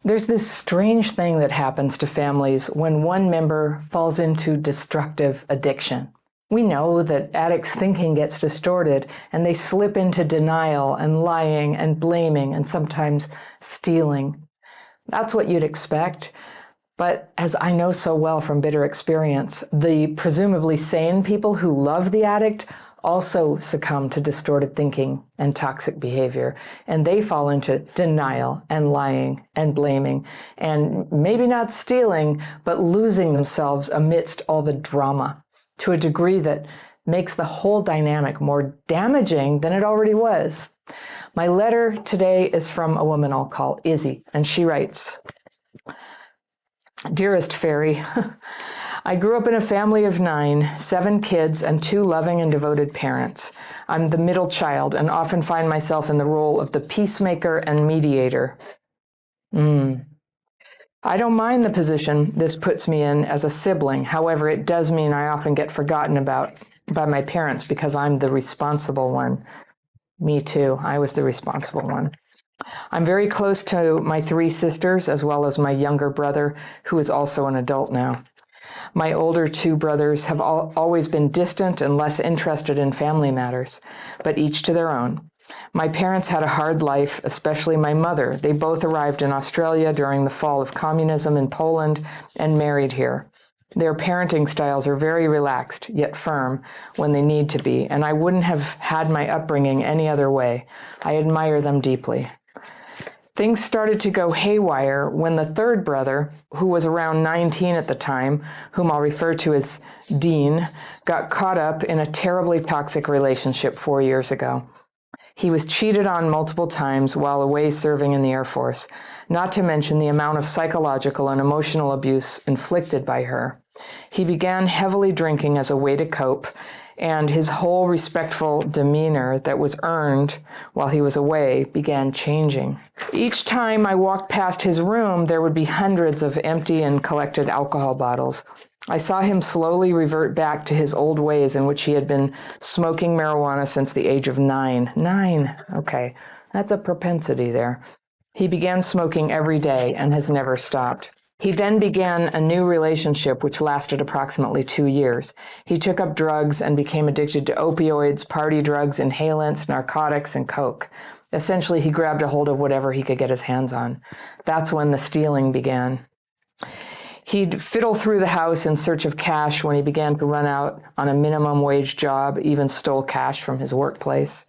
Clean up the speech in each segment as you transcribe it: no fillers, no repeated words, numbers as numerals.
There's this strange thing that happens to families when one member falls into destructive addiction. We know that addicts' thinking gets distorted and they slip into denial and lying and blaming and sometimes stealing. That's what you'd expect. But as I know so well from bitter experience, the presumably sane people who love the addict also succumb to distorted thinking and toxic behavior, and they fall into denial and lying and blaming, and maybe not stealing, but losing themselves amidst all the drama to a degree that makes the whole dynamic more damaging than it already was. My letter today is from a woman I'll call Izzy, and she writes, "Dearest Fairy, I grew up in a family of 9, 7 kids, and 2 loving and devoted parents. I'm the middle child and often find myself in the role of the peacemaker and mediator. I don't mind the position this puts me in as a sibling. However, it does mean I often get forgotten about by my parents because I'm the responsible one." Me too. I was the responsible one. "I'm very close to my 3 sisters as well as my younger brother, who is also an adult now. My older 2 brothers have always been distant and less interested in family matters, but each to their own. My parents had a hard life, especially my mother. They both arrived in Australia during the fall of communism in Poland and married here. Their parenting styles are very relaxed, yet firm, when they need to be, and I wouldn't have had my upbringing any other way. I admire them deeply. Things started to go haywire when the 3rd brother, who was around 19 at the time, whom I'll refer to as Dean, got caught up in a terribly toxic relationship 4 years ago. He was cheated on multiple times while away serving in the Air Force, not to mention the amount of psychological and emotional abuse inflicted by her. He began heavily drinking as a way to cope, and his whole respectful demeanor that was earned while he was away began changing. Each time I walked past his room, there would be hundreds of empty and collected alcohol bottles. I saw him slowly revert back to his old ways in which he had been smoking marijuana since the age of 9. 9, okay, that's a propensity there. He began smoking every day and has never stopped. He then began a new relationship which lasted approximately 2 years. He took up drugs and became addicted to opioids, party drugs, inhalants, narcotics, and coke. Essentially, he grabbed a hold of whatever he could get his hands on. That's when the stealing began. He'd fiddle through the house in search of cash when he began to run out on a minimum wage job, even stole cash from his workplace.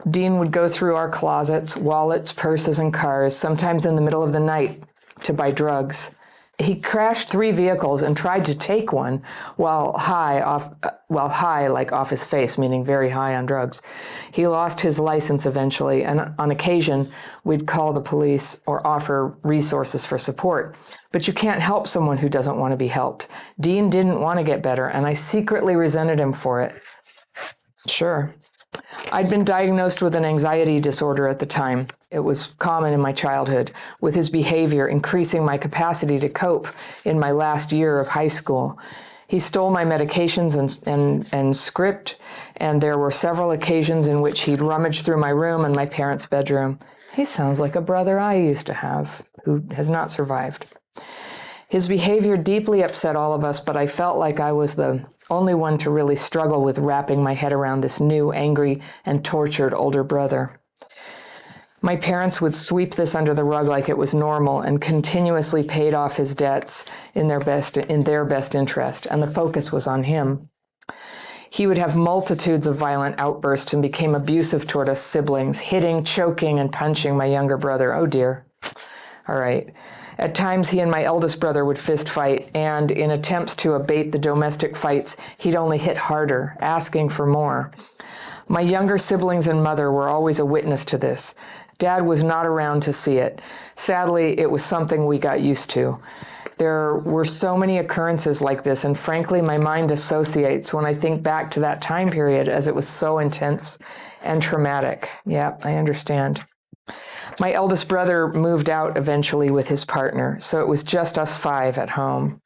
Dean would go through our closets, wallets, purses, and cars, sometimes in the middle of the night, to buy drugs. He crashed 3 vehicles and tried to take one while high, like off his face, meaning very high on drugs. He lost his license eventually, and on occasion, we'd call the police or offer resources for support. But you can't help someone who doesn't want to be helped. Dean didn't want to get better, and I secretly resented him for it. Sure. I'd been diagnosed with an anxiety disorder at the time. It was common in my childhood, with his behavior increasing my capacity to cope in my last year of high school. He stole my medications and script, and there were several occasions in which he'd rummage through my room and my parents' bedroom. He sounds like a brother I used to have, who has not survived. His behavior deeply upset all of us, but I felt like I was the only one to really struggle with wrapping my head around this new, angry, and tortured older brother. My parents would sweep this under the rug like it was normal and continuously paid off his debts in their best interest, and the focus was on him. He would have multitudes of violent outbursts and became abusive toward us siblings, hitting, choking, and punching my younger brother. Oh dear. All right. At times, he and my eldest brother would fist fight, and in attempts to abate the domestic fights, he'd only hit harder, asking for more. My younger siblings and mother were always a witness to this. Dad was not around to see it. Sadly, it was something we got used to. There were so many occurrences like this, and frankly, my mind dissociates when I think back to that time period as it was so intense and traumatic. Yeah, I understand. My eldest brother moved out eventually with his partner, so it was just us 5 at home.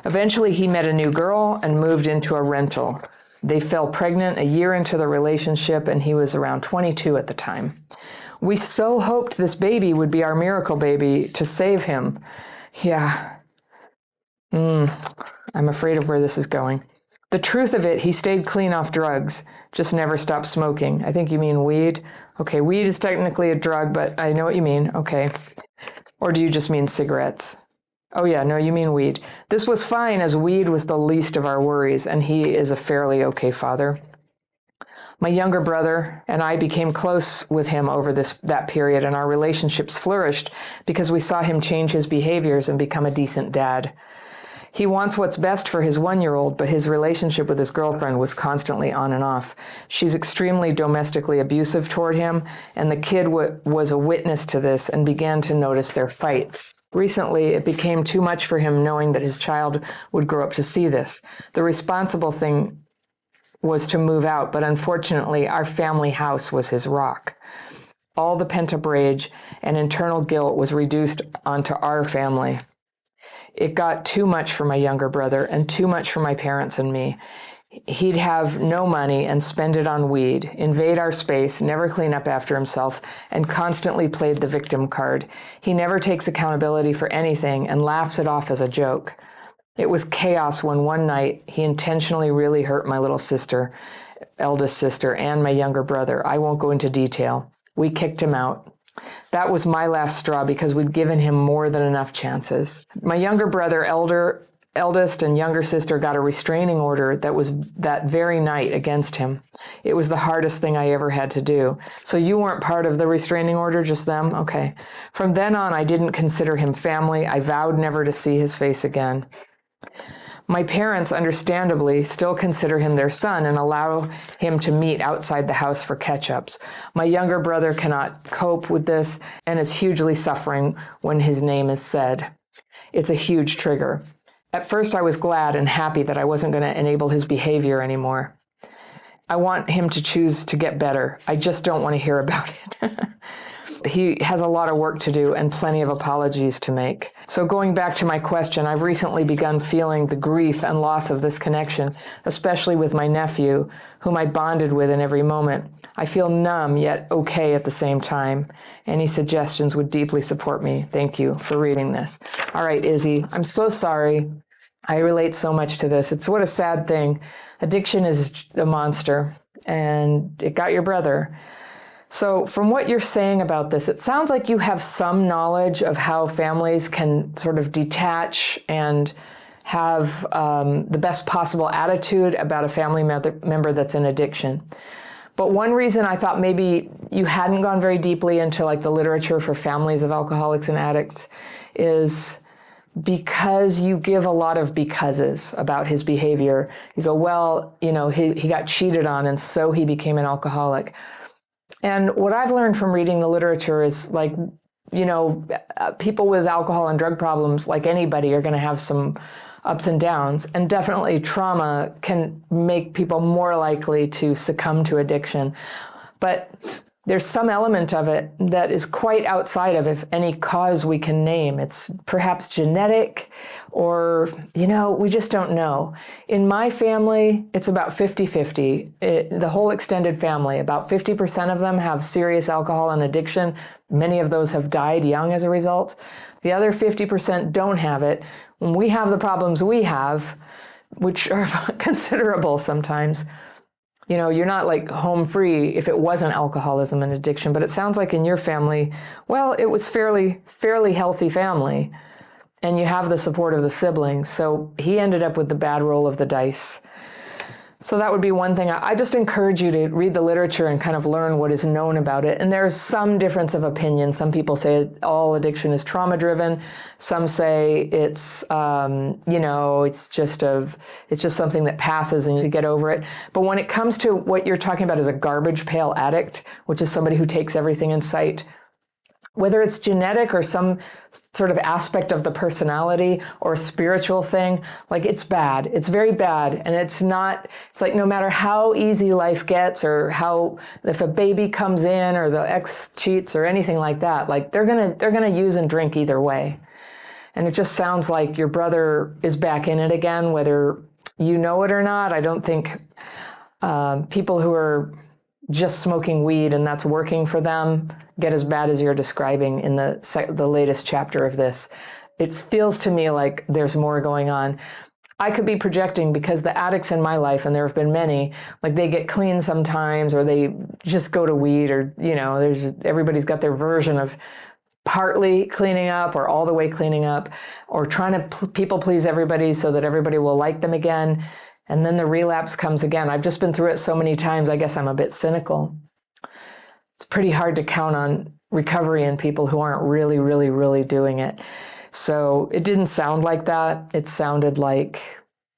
Eventually, he met a new girl and moved into a rental. They fell pregnant a year into the relationship, and he was around 22 at the time. We so hoped this baby would be our miracle baby to save him. Yeah. I'm afraid of where this is going. The truth of it, he stayed clean off drugs, just never stopped smoking. I think you mean weed. Okay, weed is technically a drug, but I know what you mean. Okay. Or do you just mean cigarettes? Oh yeah, no, you mean weed. This was fine as weed was the least of our worries, and he is a fairly okay father. My younger brother and I became close with him over that period, and our relationships flourished because we saw him change his behaviors and become a decent dad. He wants what's best for his 1-year-old, but his relationship with his girlfriend was constantly on and off. She's extremely domestically abusive toward him, and the kid was a witness to this and began to notice their fights. Recently, it became too much for him knowing that his child would grow up to see this. The responsible thing was to move out, but unfortunately, our family house was his rock. All the pent-up rage and internal guilt was reduced onto our family. It got too much for my younger brother and too much for my parents and me. He'd have no money and spend it on weed, invade our space, never clean up after himself, and constantly played the victim card. He never takes accountability for anything and laughs it off as a joke. It was chaos when one night he intentionally really hurt my little sister, eldest sister, and my younger brother. I won't go into detail. We kicked him out. That was my last straw because we'd given him more than enough chances. My younger brother, eldest and younger sister got a restraining order that was that very night against him. It was the hardest thing I ever had to do. So you weren't part of the restraining order, just them? Okay. From then on, I didn't consider him family. I vowed never to see his face again. My parents, understandably, still consider him their son and allow him to meet outside the house for catch-ups. My younger brother cannot cope with this and is hugely suffering when his name is said. It's a huge trigger. At first, I was glad and happy that I wasn't going to enable his behavior anymore. I want him to choose to get better. I just don't want to hear about it. He has a lot of work to do and plenty of apologies to make. So going back to my question, I've recently begun feeling the grief and loss of this connection, especially with my nephew, whom I bonded with in every moment. I feel numb yet okay at the same time. Any suggestions would deeply support me. Thank you for reading this. All right, Izzy, I'm so sorry. I relate so much to this. It's what a sad thing. Addiction is a monster, and it got your brother. So from what you're saying about this, it sounds like you have some knowledge of how families can sort of detach and have the best possible attitude about a family member that's in addiction. But one reason I thought maybe you hadn't gone very deeply into like the literature for families of alcoholics and addicts is because you give a lot of becauses about his behavior. You go, well, you know, he got cheated on and so he became an alcoholic. And what I've learned from reading the literature is like, you know, people with alcohol and drug problems, like anybody, are going to have some ups and downs. And definitely trauma can make people more likely to succumb to addiction. But there's some element of it that is quite outside of if any cause we can name. It's perhaps genetic or, you know, we just don't know. In my family, it's about 50-50. The whole extended family, about 50% of them have serious alcohol and addiction. Many of those have died young as a result. The other 50% don't have it. When we have the problems we have, which are considerable sometimes, you know, you're not like home free if it wasn't alcoholism and addiction, but it sounds like in your family, well, it was fairly healthy family, and you have the support of the siblings. So he ended up with the bad roll of the dice. So that would be one thing. I just encourage you to read the literature and kind of learn what is known about it. And there's some difference of opinion. Some people say all addiction is trauma-driven. Some say it's, you know, it's just something that passes and you get over it. But when it comes to what you're talking about as a garbage pail addict, which is somebody who takes everything in sight, whether it's genetic or some sort of aspect of the personality or a spiritual thing, like it's bad. It's very bad. And it's like no matter how easy life gets or if a baby comes in or the ex cheats or anything like that, like they're gonna use and drink either way. And it just sounds like your brother is back in it again, whether you know it or not. I don't think people who are just smoking weed and that's working for them get as bad as you're describing in the latest chapter of this. It feels to me like there's more going on. I could be projecting because the addicts in my life, and there have been many, like they get clean sometimes or they just go to weed, or, everybody's got their version of partly cleaning up or all the way cleaning up, or trying to people please everybody so that everybody will like them again. And then the relapse comes again. I've just been through it so many times, I guess I'm a bit cynical. It's pretty hard to count on recovery in people who aren't really, really, really doing it. So it didn't sound like that. It sounded like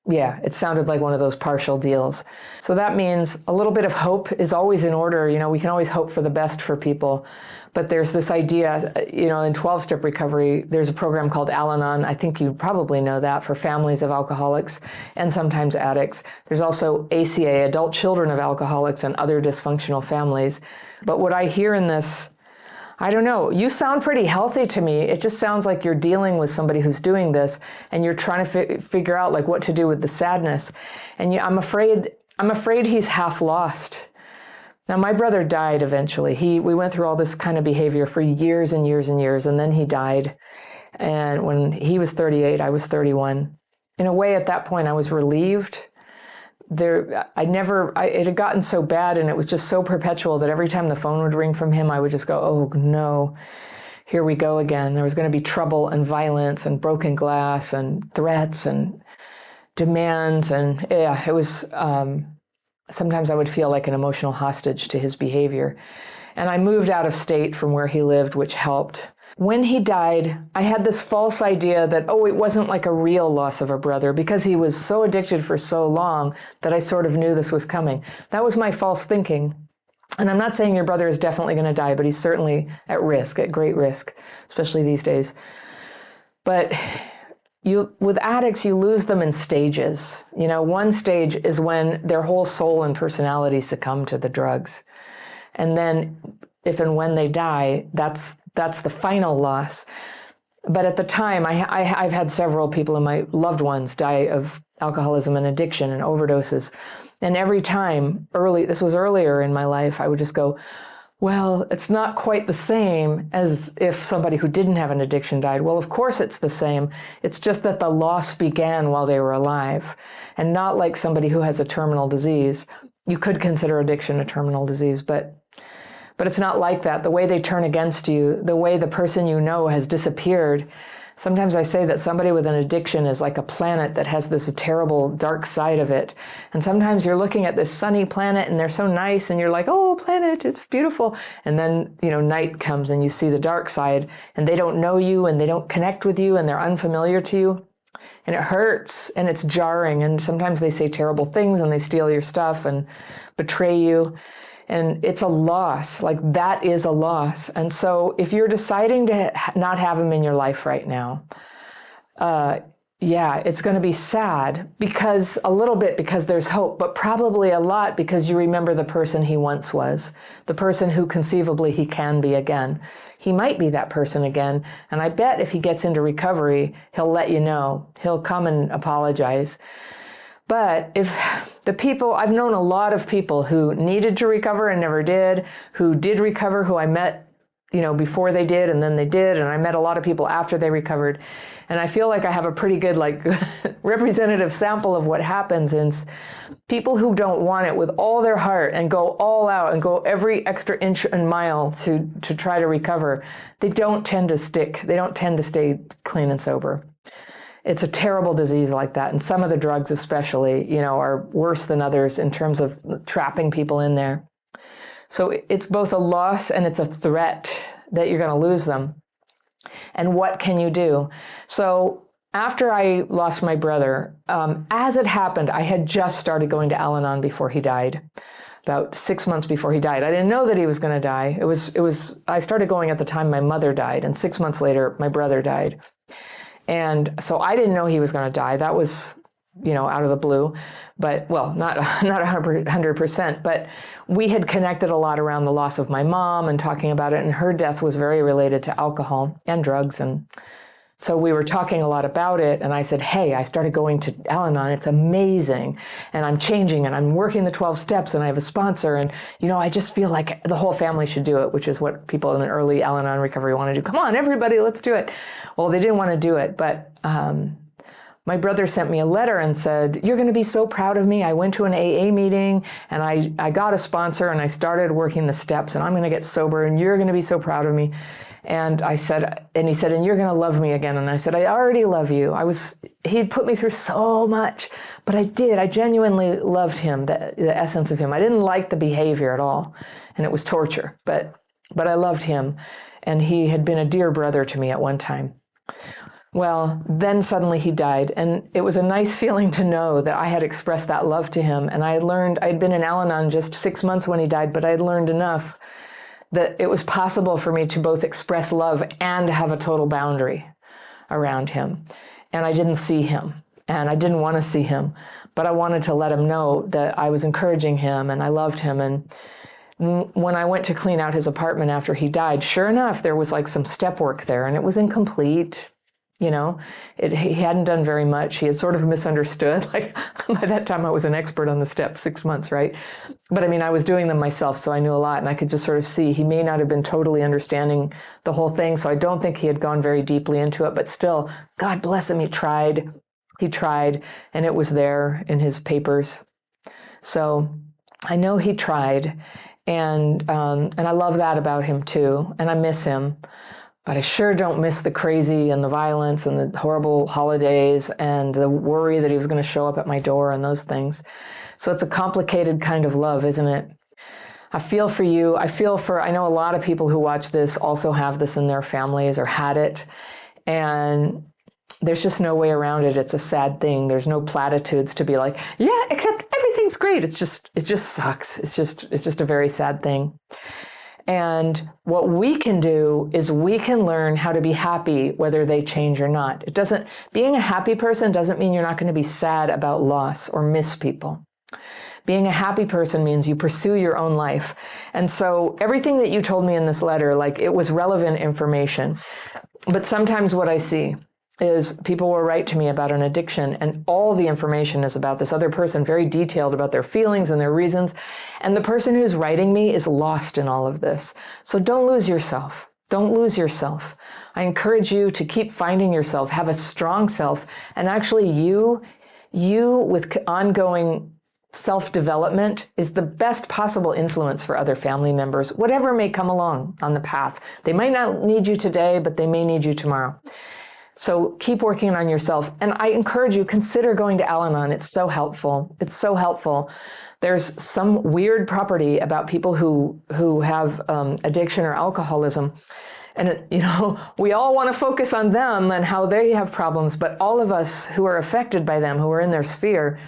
one of those partial deals. So that means a little bit of hope is always in order. We can always hope for the best for people. But there's this idea, in 12-step recovery, there's a program called Al-Anon. I think you probably know that, for families of alcoholics and sometimes addicts. There's also ACA, Adult Children of Alcoholics and Other Dysfunctional Families. But what I hear in this, I don't know, you sound pretty healthy to me. It just sounds like you're dealing with somebody who's doing this and you're trying to figure out like what to do with the sadness. And I'm afraid he's half lost. Now, my brother died eventually. We went through all this kind of behavior for years and years and years, and then he died. And when he was 38, I was 31. In a way, at that point, I was relieved. It had gotten so bad, and it was just so perpetual that every time the phone would ring from him, I would just go, oh no, here we go again. There was going to be trouble and violence and broken glass and threats and demands. And yeah, it was, sometimes I would feel like an emotional hostage to his behavior. And I moved out of state from where he lived, which helped. When he died, I had this false idea that, it wasn't like a real loss of a brother because he was so addicted for so long that I sort of knew this was coming. That was my false thinking. And I'm not saying your brother is definitely going to die, but he's certainly at risk, at great risk, especially these days. But with addicts, you lose them in stages. One stage is when their whole soul and personality succumb to the drugs. And then if and when they die, that's the final loss. But at the time, I've had several people in my loved ones die of alcoholism and addiction and overdoses. And every time, this was earlier in my life, I would just go, well, it's not quite the same as if somebody who didn't have an addiction died. Well, of course it's the same. It's just that the loss began while they were alive, and not like somebody who has a terminal disease. You could consider addiction a terminal disease, but it's not like that. The way they turn against you, the way the person has disappeared. Sometimes I say that somebody with an addiction is like a planet that has this terrible dark side of it. And sometimes you're looking at this sunny planet and they're so nice and you're like, oh, planet, it's beautiful. And then, night comes and you see the dark side and they don't know you and they don't connect with you and they're unfamiliar to you. And it hurts and it's jarring. And sometimes they say terrible things and they steal your stuff and betray you. And it's a loss, like that is a loss. And so if you're deciding to not have him in your life right now, it's going to be sad because there's hope, but probably a lot because you remember the person he once was, the person who conceivably he can be again. He might be that person again. And I bet if he gets into recovery, he'll let you know. He'll come and apologize. But if I've known a lot of people who needed to recover and never did, who did recover, who I met, before they did and then they did. And I met a lot of people after they recovered. And I feel like I have a pretty good, representative sample of what happens. And people who don't want it with all their heart and go all out and go every extra inch and mile to try to recover, they don't tend to stick. They don't tend to stay clean and sober. It's a terrible disease like that. And some of the drugs especially, are worse than others in terms of trapping people in there. So it's both a loss and it's a threat that you're going to lose them. And what can you do? So after I lost my brother, as it happened, I had just started going to Al-Anon before he died, about 6 months before he died. I didn't know that he was going to die. I started going at the time my mother died, and 6 months later, my brother died. And so I didn't know he was going to die. That was, out of the blue, but not 100%, but we had connected a lot around the loss of my mom and talking about it. And her death was very related to alcohol and drugs. And So we were talking a lot about it, and I said, hey, I started going to Al-Anon. It's amazing, and I'm changing, and I'm working the 12 steps, and I have a sponsor, and, I just feel like the whole family should do it, which is what people in an early Al-Anon recovery want to do. Come on, everybody, let's do it. Well, they didn't want to do it, but my brother sent me a letter and said, you're going to be so proud of me. I went to an AA meeting, and I got a sponsor, and I started working the steps, and I'm going to get sober, and you're going to be so proud of me. And he said, and you're going to love me again. And I said, I already love you. He'd put me through so much, but I did. I genuinely loved him, the essence of him. I didn't like the behavior at all, and it was torture, but I loved him. And he had been a dear brother to me at one time. Well, then suddenly he died, and it was a nice feeling to know that I had expressed that love to him. And I'd been in Al-Anon just 6 months when he died, but I'd learned enough that it was possible for me to both express love and have a total boundary around him. And I didn't see him, and I didn't want to see him, but I wanted to let him know that I was encouraging him and I loved him. And when I went to clean out his apartment after he died, sure enough, there was like some step work there, and it was incomplete. He hadn't done very much. He had sort of misunderstood. Like, by that time I was an expert on the steps, 6 months, right? But I was doing them myself, so I knew a lot, and I could just sort of see he may not have been totally understanding the whole thing, so I don't think he had gone very deeply into it, but still, God bless him, he tried. He tried, and it was there in his papers. So I know he tried, and I love that about him too, and I miss him. But I sure don't miss the crazy and the violence and the horrible holidays and the worry that he was going to show up at my door and those things. So it's a complicated kind of love, isn't it? I feel for you. I know a lot of people who watch this also have this in their families or had it. And there's just no way around it. It's a sad thing. There's no platitudes to be like, yeah, except everything's great. It just sucks. It's just a very sad thing. And what we can do is we can learn how to be happy whether they change or not. Being a happy person doesn't mean you're not going to be sad about loss or miss people. Being a happy person means you pursue your own life. And so everything that you told me in this letter, like, it was relevant information. But sometimes what I see is people will write to me about an addiction, and all the information is about this other person, very detailed about their feelings and their reasons. And the person who's writing me is lost in all of this. So don't lose yourself. Don't lose yourself. I encourage you to keep finding yourself, have a strong self, and actually you with ongoing self-development is the best possible influence for other family members, whatever may come along on the path. They might not need you today, but they may need you tomorrow. So keep working on yourself. And I encourage you, consider going to Al-Anon. It's so helpful. It's so helpful. There's some weird property about people who have addiction or alcoholism. And, we all want to focus on them and how they have problems. But all of us who are affected by them, who are in their sphere,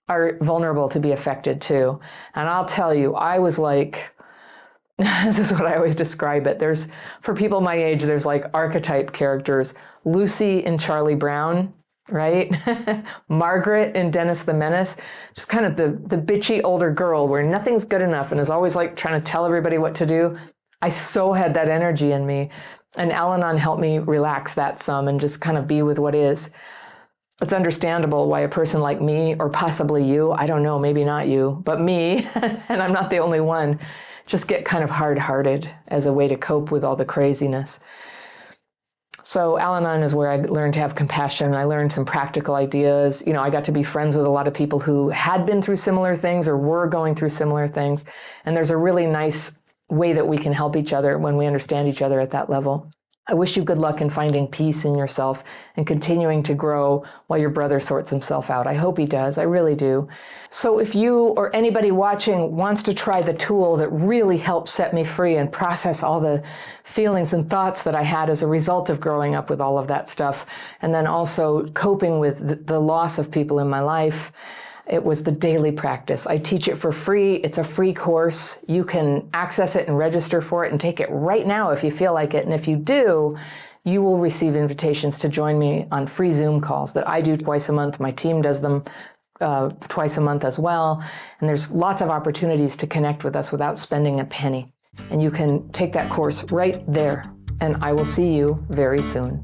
are vulnerable to be affected too. And I'll tell you, I was like, this is what I always describe it. For people my age, there's like archetype characters. Lucy in Charlie Brown, right? Margaret in Dennis the Menace, just kind of the bitchy older girl where nothing's good enough and is always like trying to tell everybody what to do. I so had that energy in me. And Al-Anon helped me relax that some and just kind of be with what is. It's understandable why a person like me, or possibly you, I don't know, maybe not you, but me, and I'm not the only one, just get kind of hard-hearted as a way to cope with all the craziness. So Al-Anon is where I learned to have compassion. I learned some practical ideas. I got to be friends with a lot of people who had been through similar things or were going through similar things. And there's a really nice way that we can help each other when we understand each other at that level. I wish you good luck in finding peace in yourself and continuing to grow while your brother sorts himself out. I hope he does. I really do. So if you or anybody watching wants to try the tool that really helped set me free and process all the feelings and thoughts that I had as a result of growing up with all of that stuff, and then also coping with the loss of people in my life, it was the daily practice. I teach it for free. It's a free course. You can access it and register for it and take it right now if you feel like it. And if you do, you will receive invitations to join me on free Zoom calls that I do twice a month. My team does them twice a month as well. And there's lots of opportunities to connect with us without spending a penny. And you can take that course right there. And I will see you very soon.